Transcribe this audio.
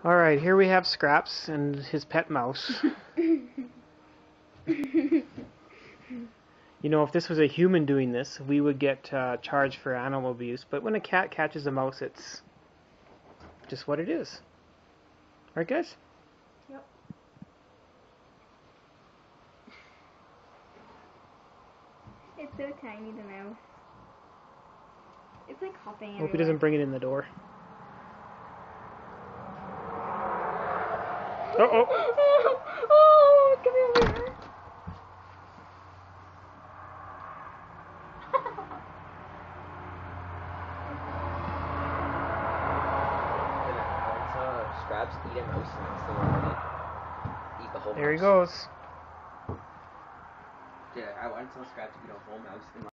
Alright, here we have Scraps and his pet mouse. You know, if this was a human doing this, we would get charged for animal abuse. But when a cat catches a mouse, it's just what it is. Right, guys? Yep. It's so tiny, the mouse. It's like hopping everywhere. Hope he doesn't bring it in the door. Uh-oh! Oh, come over here. Scraps eat a mouse and it's the one that eat the whole mouse. There he goes. Yeah, I once saw Scraps eat a whole mouse in